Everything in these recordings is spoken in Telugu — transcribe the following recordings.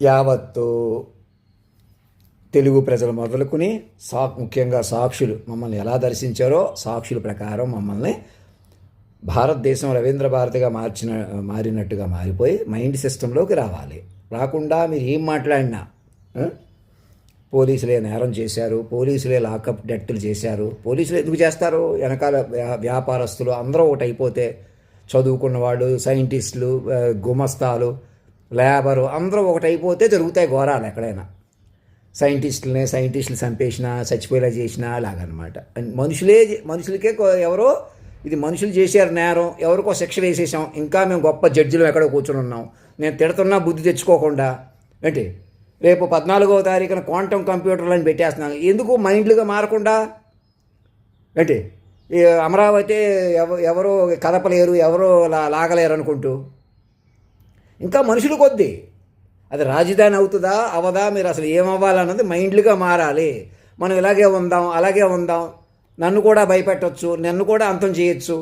యావత్తు తెలుగు ప్రజలు మొదలుకొని ముఖ్యంగా సాక్షులు మమ్మల్ని ఎలా దర్శించారో సాక్షుల ప్రకారం మమ్మల్ని భారతదేశం రవీంద్ర భారతిగా మారినట్టుగా మారిపోయి మైండ్ సిస్టంలోకి రావాలి. రాకుండా మీరు ఏం మాట్లాడినా పోలీసులే నేరం చేశారు, పోలీసులే లాకప్ డెత్తులు చేశారు. పోలీసులు ఎందుకు చేస్తారు? వెనకాల వ్యాపారస్తులు అందరూ ఒకటి అయిపోతే చదువుకున్న వాళ్ళు, సైంటిస్టులు, గుమస్తాలు, లేబరు అందరూ ఒకటి అయిపోతే జరుగుతాయి ఘోరాలు ఎక్కడైనా. సైంటిస్టులు చంపేసినా చచ్చిపోయేలా చేసినా అలాగనమాట. మనుషులకే ఎవరో ఇది మనుషులు చేశారు నేరం, ఎవరికో శిక్ష వేసేసాం, ఇంకా మేము గొప్ప జడ్జిలు ఎక్కడో కూర్చొని ఉన్నాం. నేను తిడుతున్నా బుద్ధి తెచ్చుకోకుండా ఏంటి రేపు 14వ తారీఖున క్వాంటమ్ కంప్యూటర్లను పెట్టేస్తున్నాను. ఎందుకు మైండ్లుగా మారకుండా ఏంటి ఈ అమరావతి ఎవరో కదపలేరు, ఎవరో లాగలేరు అనుకుంటూ ఇంకా మనుషులు కొద్దీ అది రాజధాని అవుతుందా అవదా, మీరు అసలు ఏమవ్వాలన్నది మైండ్లుగా మారాలి. మనం ఇలాగే ఉందాం, అలాగే ఉందాం, నన్ను కూడా భయపెట్టవచ్చు, నన్ను కూడా అంతం చేయొచ్చు,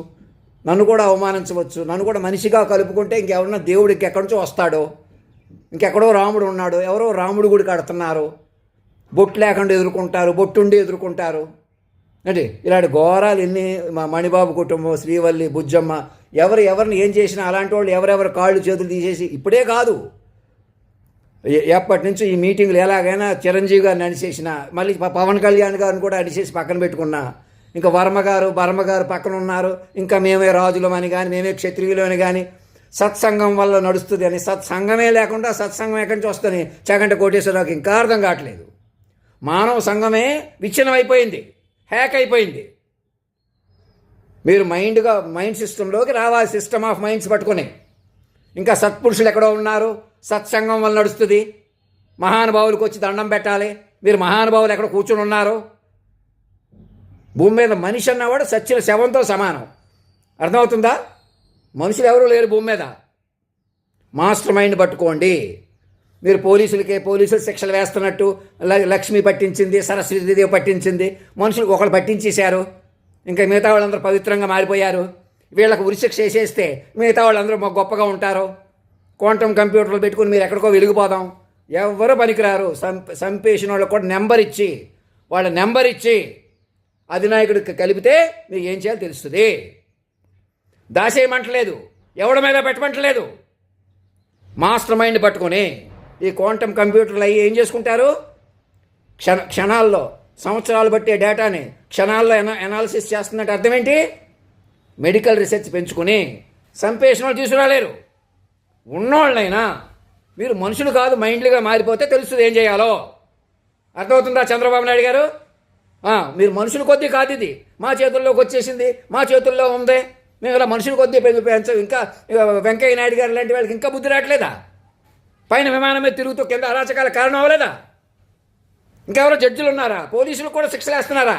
నన్ను కూడా అవమానించవచ్చు, నన్ను కూడా మనిషిగా కలుపుకుంటే ఇంకెవరన్నా దేవుడికి ఎక్కడి నుంచో వస్తాడో, ఇంకెక్కడో రాముడు ఉన్నాడు, ఎవరో రాముడు గుడి కడుతున్నారు, బొట్టు లేకుండా ఎదుర్కొంటారు, బొట్టుండి ఎదుర్కొంటారు. అంటే ఇలాంటి ఘోరాలు ఎన్ని మా మణిబాబు కుటుంబం, శ్రీవల్లి, బుజ్జమ్మ, ఎవరిని ఏం చేసినా అలాంటి వాళ్ళు ఎవరెవరు కాళ్ళు చేతులు తీసేసి ఇప్పుడే కాదు ఎప్పటి నుంచి ఈ మీటింగ్లు ఎలాగైనా చిరంజీవి గారిని అడిచేసిన, మళ్ళీ పవన్ కళ్యాణ్ గారిని కూడా అడిచేసి పక్కన పెట్టుకున్నా, ఇంకా బర్మగారు పక్కన ఉన్నారు, ఇంకా మేమే రాజులమని కానీ మేమే క్షత్రియులమని కానీ సత్సంగం వల్ల నడుస్తుంది అని, సత్సంగమే లేకుండా సత్సంగం ఎక్కడి నుంచి వస్తుంది చగంట కోటేశ్వరరావుకి ఇంకా అర్థం కావట్లేదు. మానవ సంఘమే విచ్ఛిన్నం అయిపోయింది, హ్యాక్ అయిపోయింది. మీరు మైండ్ సిస్టంలోకి రావాలి, సిస్టమ్ ఆఫ్ మైండ్స్ పట్టుకొని. ఇంకా సత్పురుషులు ఎక్కడో ఉన్నారు, సత్సంగం వల్ల నడుస్తుంది, మహానుభావులకు వచ్చి దండం పెట్టాలి. మీరు మహానుభావులు ఎక్కడ కూర్చొని ఉన్నారు? భూమి మీద మనిషి అన్నవాడు సచ్చిన శవంతో సమానం, అర్థమవుతుందా? మనుషులు ఎవరూ లేరు భూమి మీద. మాస్టర్ మైండ్ పట్టుకోండి. మీరు పోలీసులు శిక్షలు వేస్తున్నట్టు లక్ష్మి పట్టించింది, సరస్వతీదేవి పట్టించింది, మనుషులకు ఒకళ్ళు పట్టించేశారు, ఇంకా మిగతా వాళ్ళందరూ పవిత్రంగా మారిపోయారు. వీళ్ళకు ఉరిశిక్ష వేసేస్తే మిగతా వాళ్ళందరూ గొప్పగా ఉంటారు. క్వాంటమ్ కంప్యూటర్లు పెట్టుకుని మీరు ఎక్కడికో వెలిగిపోదాం. ఎవరు పనికిరారు. సంపేసిన వాళ్ళకు కూడా నెంబర్ ఇచ్చి అధినాయకుడికి కలిపితే మీకు ఏం చేయాలో తెలుస్తుంది. దాసేయమంటలేదు, ఎవడి మీద పెట్టమంటలేదు. మాస్టర్ మైండ్ పట్టుకొని ఈ క్వాంటమ్ కంప్యూటర్లు అయ్యి ఏం చేసుకుంటారు? క్షణాల్లో, సంవత్సరాలు బట్టే డేటాని క్షణాల్లో ఎనాలిసిస్ చేస్తున్నట్టు అర్థం ఏంటి? మెడికల్ రీసెర్చ్ పెంచుకొని సంపేషణ వాళ్ళు తీసుకురాలేరు. ఉన్నోళ్ళైనా మీరు మనుషులు కాదు మైండ్లుగా మారిపోతే తెలుస్తుంది ఏం చేయాలో. అర్థమవుతుందా చంద్రబాబు నాయుడు గారు? మీరు మనుషుల కొద్దీ కాదు, ఇది మా చేతుల్లోకి వచ్చేసింది, మా చేతుల్లో ఉంది, మేము ఇలా మనుషుల కొద్దీ పెంచాం. ఇంకా వెంకయ్య నాయుడు గారు లాంటి వాళ్ళకి ఇంకా బుద్ధి రావట్లేదా? పైన విమానం మీద తిరుగుతూ కింద అరాచకాల కారణం అవ్వలేదా? ఇంకెవరో జడ్జిలు ఉన్నారా? పోలీసులు కూడా శిక్షలు వేస్తున్నారా?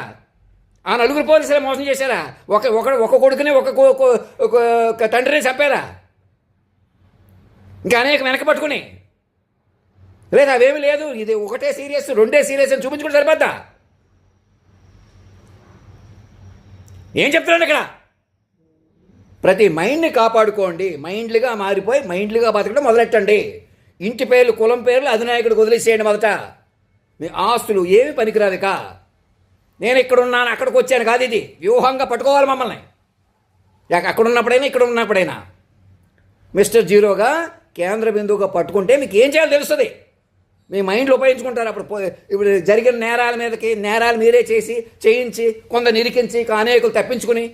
ఆ నలుగురు పోలీసులే మోసం చేశారా? ఒక కొడుకుని ఒక తండ్రిని చంపారా? ఇంకా అనేక వెనక పట్టుకుని లేదా అవేమీ లేదు, ఇది ఒకటే సీరియస్, రెండే సీరియస్ అని చూపించుకుంటే సరిపోద్దా? ఏం చెప్తున్నాడు ఇక్కడ? ప్రతి మైండ్ని కాపాడుకోండి, మైండ్లుగా మారిపోయి మైండ్లుగా బతకడం మొదలెట్టండి. ఇంటి పేర్లు, కులం పేర్లు అధినాయకుడికి వదిలేసేయండి. మొదట మీ ఆస్తులు ఏమి పనికిరాదు. నేను ఇక్కడున్నాను అక్కడికి వచ్చాను కాదు, ఇది వ్యూహంగా పట్టుకోవాలి మమ్మల్ని. అక్కడ ఉన్నప్పుడైనా ఇక్కడ ఉన్నప్పుడైనా మిస్టర్ జీరోగా కేంద్ర బిందువుగా పట్టుకుంటే మీకు ఏం చేయాలో తెలుస్తుంది. మీ మైండ్లో ఉపయోగించుకుంటారు. ఇప్పుడు జరిగిన నేరాలు మీరే చేయించి కొంత నిరికించి అనేకులు తప్పించుకుని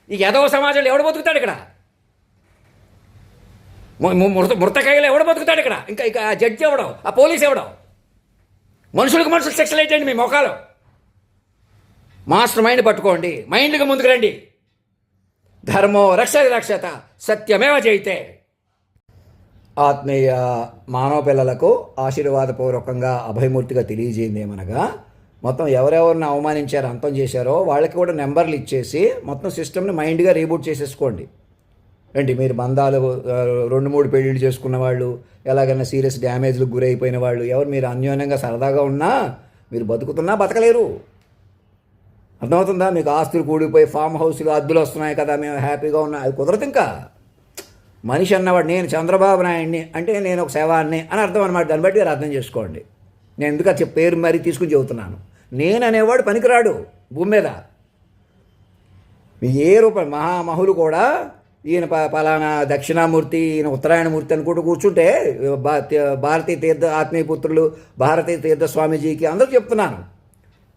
ఈ యదవ సమాజంలో ఎవడు బతుకుతాడు ఇక్కడ? మృతకాయలు ఎవడు బతుకుతాడు ఇక్కడ? ఇంకా ఆ జడ్జి ఎవడో, ఆ పోలీస్ ఎవడో? మనుషులకు శిక్షలు ఏంటండి మీ మొఖాలు? మాస్టర్ మైండ్ పట్టుకోండి, మైండ్గా ముందుకు రండి. ధర్మో రక్షత సత్యమేవ జయితే. ఆత్మీయ మానవ పిల్లలకు ఆశీర్వాదపూర్వకంగా అభయమూర్తిగా తెలియజేయందేమనగా, మొత్తం ఎవరెవరిని అవమానించారో అంతం చేశారో వాళ్ళకి కూడా నెంబర్లు ఇచ్చేసి మొత్తం సిస్టమ్ని మైండ్గా రీబూట్ చేసేసుకోండి. ఏంటి మీరు బంధాలు 2-3 పెళ్ళిళ్ళు చేసుకున్న వాళ్ళు, ఎలాగైనా సీరియస్ డ్యామేజ్లకు గురైపోయిన వాళ్ళు, ఎవరు మీరు అన్యోన్యంగా సరదాగా ఉన్నా మీరు బతకలేరు. అర్థమవుతుందా? మీకు ఆస్తులు కూడిపోయి ఫామ్ హౌస్లు అద్దెలు వస్తున్నాయి కదా, మేము హ్యాపీగా ఉన్నాం, అది కుదరదు. ఇంకా మనిషి అన్నవాడు నేను చంద్రబాబు నాయుడిని అంటే నేను ఒక శవాన్ని అని అర్థం అనమాట. దాన్ని బట్టి మీరు అర్థం చేసుకోండి. నేను ఎందుకు అది పేరు మరీ తీసుకుని చెబుతున్నాను. నేను అనేవాడు పనికిరాడు భూమి మీద. ఏ రూపాయి మహామహులు కూడా ఈయన పలానా దక్షిణామూర్తి, ఈయన ఉత్తరాయణమూర్తి అనుకుంటూ కూర్చుంటే భారతీయ తీర్థ ఆత్మీయపుత్రులు భారతీయ తీర్థ స్వామీజీకి అందరూ చెప్తున్నాను,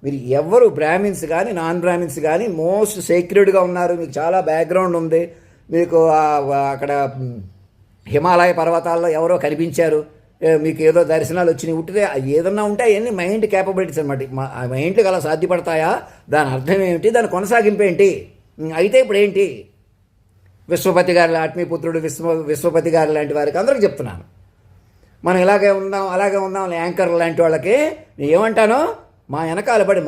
మీరు ఎవరు బ్రాహ్మిన్స్ కానీ నాన్ బ్రాహ్మిన్స్ కానీ మోస్ట్ సేక్రెడ్గా ఉన్నారు. మీకు చాలా బ్యాక్గ్రౌండ్ ఉంది. మీకు అక్కడ హిమాలయ పర్వతాల్లో ఎవరో కనిపించారు, మీకు ఏదో దర్శనాలు వచ్చినాయి, ఉట్టితే ఏదన్నా ఉంటే అవన్నీ మైండ్ క్యాపబిలిటీస్ అనమాట. మైండ్కి అలా సాధ్యపడతాయా? దాని అర్థం ఏమిటి? దాని కొనసాగింపు ఏంటి? అయితే ఇప్పుడు ఏంటి? విశ్వపతి గారి ఆత్మీయపుత్రుడు విశ్వపతి గారి లాంటి వారికి అందరికీ చెప్తున్నాను, మనం ఇలాగే ఉందాం అలాగే ఉందాం. యాంకర్ లాంటి వాళ్ళకి నేను ఏమంటాను, మా వెనకాల పడి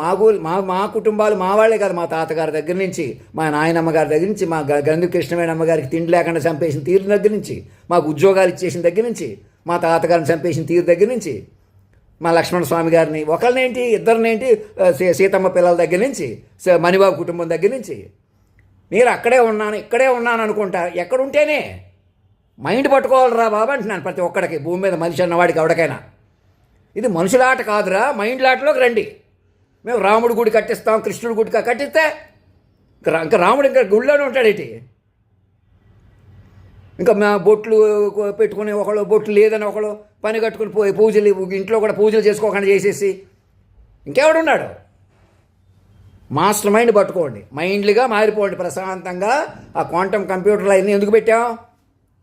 మా కుటుంబాలు మా వాళ్ళే కాదు, మా తాతగారి దగ్గర నుంచి, మా నాయనమ్మ గారి దగ్గర నుంచి, మా గంధి కృష్ణవేణమ్మ గారికి తిండి లేకుండా చంపేసిన తీరు దగ్గర నుంచి, మాకు ఉద్యోగాలు ఇచ్చేసిన దగ్గర నుంచి, మా తాతగారిని చంపేసిన తీరు దగ్గర నుంచి, మా లక్ష్మణ స్వామి గారిని ఒకరినేంటి ఇద్దరినేంటి సీతమ్మ పిల్లల దగ్గర నుంచి, మణిబాబు కుటుంబం దగ్గర నుంచి, మీరు అక్కడే ఉన్నాను ఇక్కడే ఉన్నాను అనుకుంటా. ఎక్కడుంటేనే మైండ్ పట్టుకోవాలరా బాబు అంటున్నాను ప్రతి ఒక్కడికి, భూమి మీద మనిషి అన్నవాడికి ఎవరికైనా. ఇది మనుషులాట కాదురా, మైండ్ ఆటలోకి రండి. మేము రాముడి గుడి కట్టిస్తాం, కృష్ణుడి గుడి కట్టిస్తే ఇంకా రాముడు ఇంకా గుడిలోనే ఉంటాడేంటి? ఇంకా మా బొట్లు పెట్టుకుని ఒకళ్ళు, బొట్లు లేదని ఒకళ్ళు పని కట్టుకుని పోయి పూజలు, ఇంట్లో కూడా పూజలు చేసుకోకుండా చేసేసి ఇంకెవడున్నాడు? మాస్టర్ మైండ్ పట్టుకోండి, మైండ్లుగా మారిపోండి ప్రశాంతంగా. ఆ క్వాంటమ్ కంప్యూటర్లు అవన్నీ ఎందుకు పెట్టాం?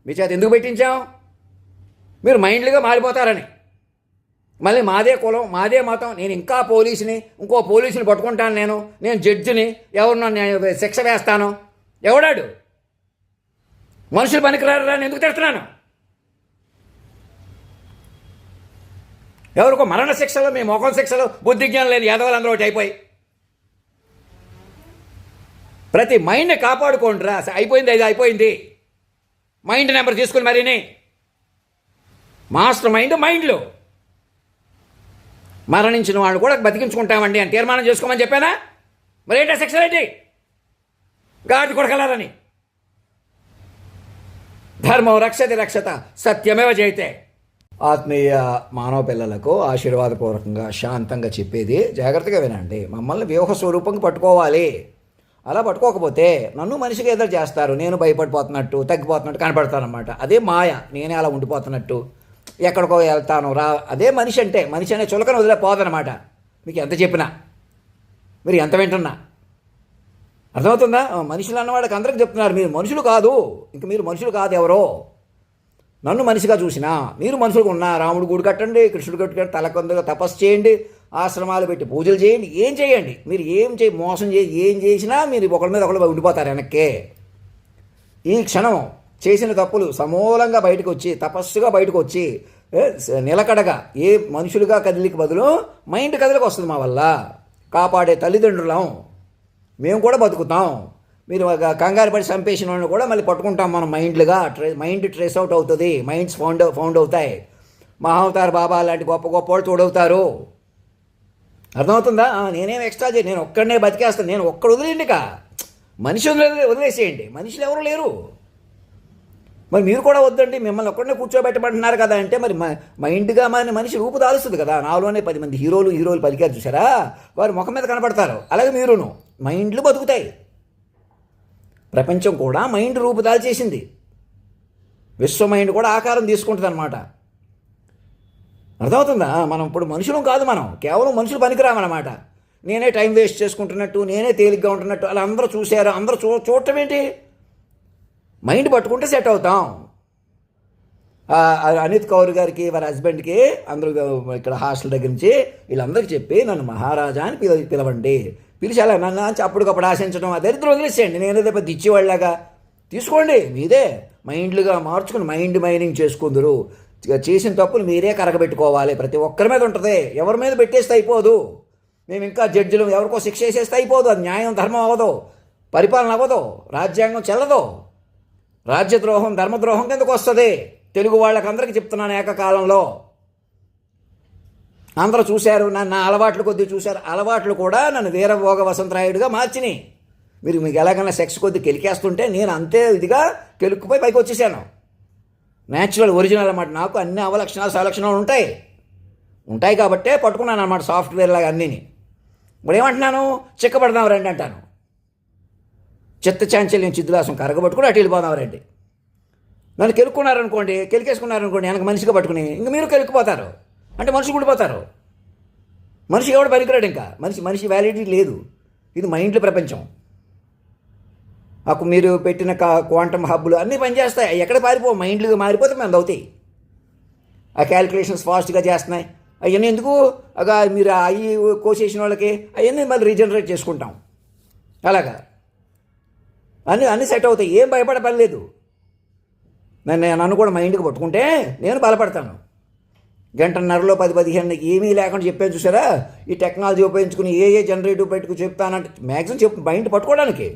మీ చేత ఎందుకు పెట్టించాం? మీరు మైండ్లుగా మారిపోతారని. మళ్ళీ మాదే కులం మాదే మతం, నేను ఇంకా పోలీసుని, ఇంకో పోలీసుని పట్టుకుంటాను, నేను జడ్జిని, ఎవరినో నేను శిక్ష వేస్తాను. ఎవడాడు? మనుషులు పనికిరారు అని ఎందుకు తిడుతున్నాను? ఎవరికో మరణ శిక్షలు, మీ మొఖం శిక్షలు, బుద్ధి జ్ఞానం లేదు యాదవులందరూ ఒకటి అయిపోయి. ప్రతి మైండ్ని కాపాడుకోండి రా. అయిపోయింది, అది అయిపోయింది. మైండ్ నెంబర్ తీసుకుని మరీని మాస్టర్ మైండ్లు మరణించిన వాళ్ళు కూడా బతికించుకుంటామండి అని తీర్మానం చేసుకోమని చెప్పానా? మరి ఏంటో శిక్షలు ఏంటి? గాడి కొడకలారని. ధర్మం రక్షతి రక్షత సత్యమేవ జయతే. ఆత్మీయ మానవ పిల్లలకు ఆశీర్వాదపూర్వకంగా శాంతంగా చెప్పేది జాగ్రత్తగా వినండి. మమ్మల్ని వ్యూహ స్వరూపంగా పట్టుకోవాలి. అలా పట్టుకోకపోతే నన్ను మనిషిగా ఎదురు చేస్తారు. నేను భయపడిపోతున్నట్టు, తగ్గిపోతున్నట్టు కనపడతానమాట. అదే మాయ. నేనే అలా ఉండిపోతున్నట్టు, ఎక్కడికో వెళ్తాను రా. అదే మనిషి అంటే. మనిషి అనే చులకన వదిలేపోదనమాట. మీకు ఎంత చెప్పినా, మీరు ఎంత వింటున్నా అర్థమవుతుందా? మనుషులు అన్నవాడికి అందరికి చెప్తున్నారు, మీరు మనుషులు కాదు, ఇంక మీరు మనుషులు కాదు ఎవరో. నన్ను మనిషిగా చూసినా మీరు మనుషులుగా ఉన్నా. రాముడు గుడి కట్టండి, కృష్ణుడు కట్టండి, తలకొందగా తపస్సు చేయండి, ఆశ్రమాలు పెట్టి పూజలు చేయండి, ఏం చేయండి. మీరు మోసం ఏం చేసినా మీరు ఒకరి మీద ఒకరు ఉండిపోతారు వెనక్కే. ఈ క్షణం చేసిన తప్పులు సమూలంగా బయటకు వచ్చి, తపస్సుగా బయటకు వచ్చి, నిలకడగా ఏ మనుషులుగా కదిలికి బదులు మైండ్ కదిలికి వస్తుంది. మా వల్ల కాపాడే తల్లిదండ్రులం మేము కూడా బతుకుతాం. మీరు కంగారు పడి చంపేసిన వాళ్ళని కూడా మళ్ళీ పట్టుకుంటాం మనం మైండ్లుగా. మైండ్ ట్రేస్ అవుట్ అవుతుంది, మైండ్స్ ఫౌండ్ అవుతాయి. మహావతార్ బాబా లాంటి గొప్ప గొప్ప వాళ్ళు తోడవుతారు. అర్థమవుతుందా? నేనేం ఎక్స్ట్రా నేను ఒక్కడనే బతికేస్తాను. నేను ఒక్కడ వదిలేండి. మనిషి వదిలేసేయండి. మనుషులు ఎవరు లేరు. మరి మీరు కూడా వద్దండి, మిమ్మల్ని ఒక్కడనే కూర్చోబెట్టమంటున్నారు కదా అంటే మరి మైండ్గా మనిషి రూపు దాలుస్తుంది కదా. నాలోనే 10 మంది హీరోలు పలికారు చూసారా, వారు ముఖం మీద కనపడతారు. అలాగే మీరును మైండ్లు బతుకుతాయి. ప్రపంచం కూడా మైండ్ రూపు దాల్చేసింది. విశ్వ మైండ్ కూడా ఆకారం తీసుకుంటుంది అనమాట. అర్థమవుతుందా? మనం ఇప్పుడు మనుషులం కాదు, మనం కేవలం మనుషులు పనికిరామన్నమాట. నేనే టైం వేస్ట్ చేసుకుంటున్నట్టు, నేనే తేలిగ్గా ఉంటున్నట్టు అలా అందరూ చూశారు. అందరూ చూడటం ఏంటి? మైండ్ పట్టుకుంటే సెట్ అవుతాం. అనిత్ కౌర్ గారికి, వారి హస్బెండ్కి, అందరూ ఇక్కడ హాస్టల్ దగ్గర నుంచి వీళ్ళందరికీ చెప్పి నన్ను మహారాజా అని పిలవండి. పిలిచి అలా నన్ను అప్పటికప్పుడు ఆశించడం దరిద్రం వదిలేసేయండి. నేనేదో పెద్ద ఇచ్చేవాళ్ళగా తీసుకోండి. మీదే మైండ్లుగా మార్చుకుని మైండ్ మైనింగ్ చేసుకుందరు. చేసిన తప్పులు మీరే కరగబెట్టుకోవాలి. ప్రతి ఒక్కరి మీద ఉంటుంది. ఎవరి మీద పెట్టేస్తే అయిపోదు. మేము ఇంకా జడ్జిలు ఎవరికో శిక్ష వేసేస్తే అయిపోదు. అది న్యాయం ధర్మం అవ్వదు, పరిపాలన అవ్వదు, రాజ్యాంగం చెల్లదు. రాజ్యద్రోహం ధర్మద్రోహం కిందకు వస్తుంది. తెలుగు వాళ్ళకందరికీ చెప్తున్నాను, ఏకకాలంలో అందరూ చూశారు. నన్ను అలవాట్లు కొద్దీ చూశారు. అలవాట్లు కూడా నన్ను వీరభోగ వసంతరాయుడుగా మార్చినాయి. మీకు ఎలాగైనా సెక్స్ కొద్ది కెలికేస్తుంటే నేను అంతే ఇదిగా కెలుక్కుపోయి పైకి వచ్చేసాను. న్యాచురల్ ఒరిజినల్ అన్నమాట. నాకు అన్ని అవలక్షణాలు సలక్షణాలు ఉంటాయి కాబట్టే పట్టుకున్నాను అనమాట సాఫ్ట్వేర్ లాగా అన్నీని. ఇప్పుడు ఏమంటున్నాను, చిక్కబడదాం రండి అంటాను. చిత్త చాంచల్యం చిద్దులాసం కరగబట్టుకుని అటు వెళ్ళిపోదాం రండి. నన్ను కెలికేసుకున్నారనుకోండి వెనక మనిషిగా పట్టుకుని, ఇంక మీరు కెలికిపోతారు, అంటే మనిషి ఉండిపోతారు. మనిషి ఎవడు పనికిరాడు, ఇంకా మనిషి వ్యాలిడిటీ లేదు. ఇది మైండ్ల ప్రపంచం. అప్పుడు మీరు పెట్టిన క్వాంటమ్ హబ్బులు అన్నీ పనిచేస్తాయి, ఎక్కడ పారిపోవు, మైండ్లుగా మారిపోతే మనం అవుతాయి. ఆ క్యాలిక్యులేషన్స్ ఫాస్ట్గా చేస్తున్నాయి. అవన్నీ ఎందుకు, మీరు అవి కోసేసిన వాళ్ళకి అవన్నీ మళ్ళీ రీజనరేట్ చేసుకుంటాం. అలాగా అన్నీ సెట్ అవుతాయి, ఏం భయపడే పని లేదు. నన్ను కూడా మైండ్కి పట్టుకుంటే నేను బలపడతాను. గంటన్నరలో 10-15 ఏమీ లేకుండా చెప్పాను చూసారా, ఈ టెక్నాలజీ ఉపయోగించుకుని జనరేటివ్ పెట్టుకు చెప్తానంటే మ్యాక్సిమం మైండ్ పట్టుకోవడానికి.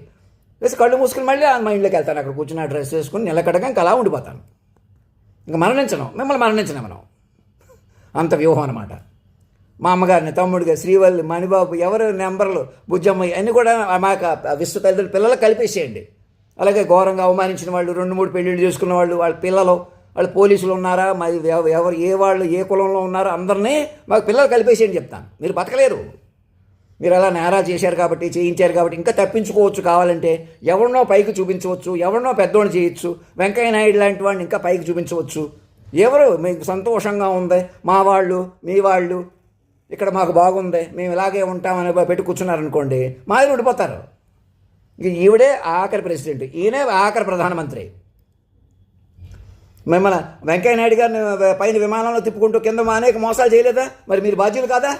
వేసి కళ్ళు మూసుకుని మళ్ళీ ఆ మైండ్లోకి వెళ్తాను. అక్కడ కూర్చుని డ్రెస్ వేసుకుని నిలకడగా ఇంకా అలా ఉండిపోతాను. ఇంకా మిమ్మల్ని మరణించను మనం. అంత వ్యూహం అనమాట. మా అమ్మగారిని, తమ్ముడిగా, శ్రీవల్లి, మణిబాబు, ఎవరు నెంబర్లు, బుజ్జమ్మ, అన్నీ కూడా మా విశ్వ తల్లిదండ్రులు పిల్లలకు కలిపేసేయండి. అలాగే ఘోరంగా అవమానించిన వాళ్ళు, 2-3 పెళ్ళిళ్ళు చేసుకున్న వాళ్ళు, వాళ్ళ పిల్లలు, వాళ్ళు పోలీసులు ఉన్నారా, మరి ఎవరు ఏ కులంలో ఉన్నారో అందరినీ మాకు పిల్లలు కలిపేసేయండి చెప్తాను. మీరు బతకలేరు. మీరు అలా నేరాలు చేయించారు కాబట్టి ఇంకా తప్పించుకోవచ్చు. కావాలంటే ఎవరినో పైకి చూపించవచ్చు, ఎవరినో పెద్దోడిని చేయొచ్చు, వెంకయ్య నాయుడు లాంటి వాడిని ఇంకా పైకి చూపించవచ్చు. ఎవరు మీకు సంతోషంగా ఉంది, మా వాళ్ళు, మీ వాళ్ళు, ఇక్కడ మాకు బాగుంది, మేము ఇలాగే ఉంటామని పెట్టి కూర్చున్నారనుకోండి, మాది ఉండిపోతారు. ఈవిడే ఆఖరి ప్రెసిడెంట్, ఈయనే ఆఖరి ప్రధానమంత్రి. మిమ్మల్ని వెంకయ్య నాయుడు గారిని పైన విమానంలో తిప్పుకుంటూ కింద అనేక మోసాలు చేయలేదా, మరి మీరు బాధ్యులు కాదా?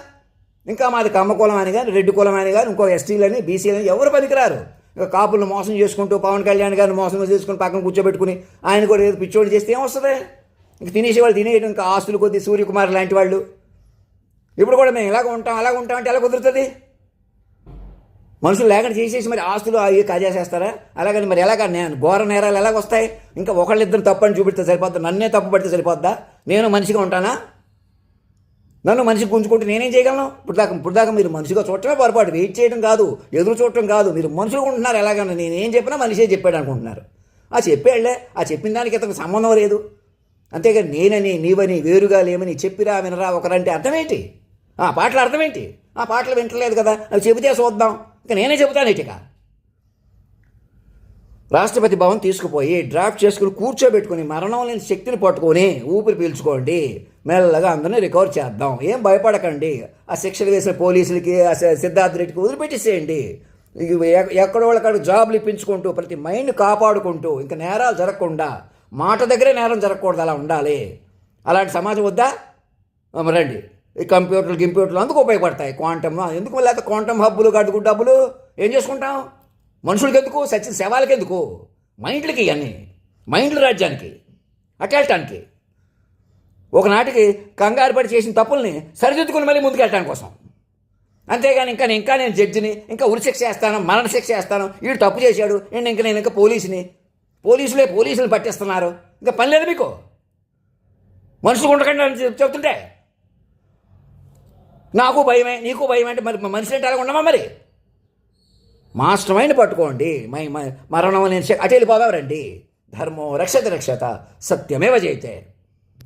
ఇంకా మాది కమ్మ కులం అని కానీ, రెడ్డి కులం అని కానీ, ఇంకో ఎస్టీలని, బీసీలని ఎవరు పనికిరారు. ఇక కాపులను మోసం చేసుకుంటూ, పవన్ కళ్యాణ్ గారిని మోసం చేసుకుని పక్కన కూర్చోబెట్టుకుని ఆయన కూడా ఏదో పిచ్చోడు చేస్తే ఏమొస్తుంది? ఇంక తినేసేవాళ్ళు తినేయడం, ఇంకా ఆస్తులు కొద్ది సూర్యకుమార్ లాంటి వాళ్ళు. ఇప్పుడు కూడా మేము అలాగ ఉంటాం అంటే ఎలా కుదురుతుంది? మనుషులు లేకుండా చేసేసి మరి ఆస్తులు అవి కాజేసేస్తారా? అలాగని మరి ఎలాగ ఘోర నేరాలు ఎలాగ వస్తాయి? ఇంకా ఒకళ్ళిద్దరు తప్పని చూపిస్తే సరిపోద్దా? నన్నే తప్పు పడితే సరిపోద్దా? నేను మనిషిగా ఉంటానా? నన్ను మనిషికి గుంజుకుంటే నేనేం చేయగలను? ఇప్పుడు దాకా మీరు మనిషిగా చూడటమే పొరపాటు, వెయిట్ చేయడం కాదు, ఎదురు చూడటం కాదు. మీరు మనుషులు ఉంటున్నారు. ఎలాగన్నా నేనేం చెప్పినా మనిషే చెప్పాడు అనుకుంటున్నారు. చెప్పాడులే, చెప్పిన దానికి ఇతనికి సంబంధం లేదు. అంతేగాని నేనని, నీవని, వేరుగా లేమని, చెప్పిరా వినరా ఒకరంటే అర్థమేంటి? పాటలు అర్థమేంటి? పాటలు వింటలేదు కదా, అవి చెబితే చూద్దాం. ఇంకా నేనే చెబుతాను. ఇటుక రాష్ట్రపతి భవన్ తీసుకుపోయి డ్రాఫ్ట్ చేసుకుని కూర్చోబెట్టుకుని మరణం లేని శక్తిని పట్టుకొని ఊపిరి పీల్చుకోండి, మెల్లగా అందరినీ రికవర్ చేద్దాం, ఏం భయపడకండి. ఆ శిక్షలు వేసిన పోలీసులకి, ఆ సిద్ధార్థ రెడ్డికి వదిలిపెట్టేసేయండి. ఎక్కడో వాళ్ళకి జాబులు ఇప్పించుకుంటూ, ప్రతి మైండ్ కాపాడుకుంటూ, ఇంకా నేరాలు జరగకుండా, మాట దగ్గరే నేరం జరగకూడదు, అలా ఉండాలి. అలాంటి సమాజం వద్దా? రండి. ఈ కంప్యూటర్లు అందుకు ఉపయోగపడతాయి. క్వాంటమ్ ఎందుకు? లేకపోతే క్వాంటమ్ హబ్బులు, గడుగు డబ్బులు ఏం చేసుకుంటాం? మనుషులకి ఎందుకు? సచిన శవాలకి ఎందుకు? మైండ్లకి, అన్నీ మైండ్ల రాజ్యానికి అట్టేయటానికి. ఒకనాటికి కంగారు పడి చేసిన తప్పుల్ని సరిదిద్దుకుని మళ్ళీ ముందుకెళ్ళటానికి కోసం. అంతేగాని ఇంకా నేను జడ్జిని, ఇంకా ఉరిశిక్ష వేస్తాను, మరణశిక్ష వేస్తాను, వీడు తప్పు చేశాడు, నేను ఇంకా పోలీసులు పట్టిస్తున్నారు, ఇంకా పని లేదు మీకు. మనుషులు ఉండకండి అని చెప్తుంటే నాకు భయమే, నీకు భయమే అంటే మరి మనిషి అంటే అలా ఉండమా? మరి మాస్టర్ మైండ్ పట్టుకోండి. మరణం నేను అటు వెళ్ళిపోదాం రండి. ధర్మో రక్షత సత్యమేవ జయతే.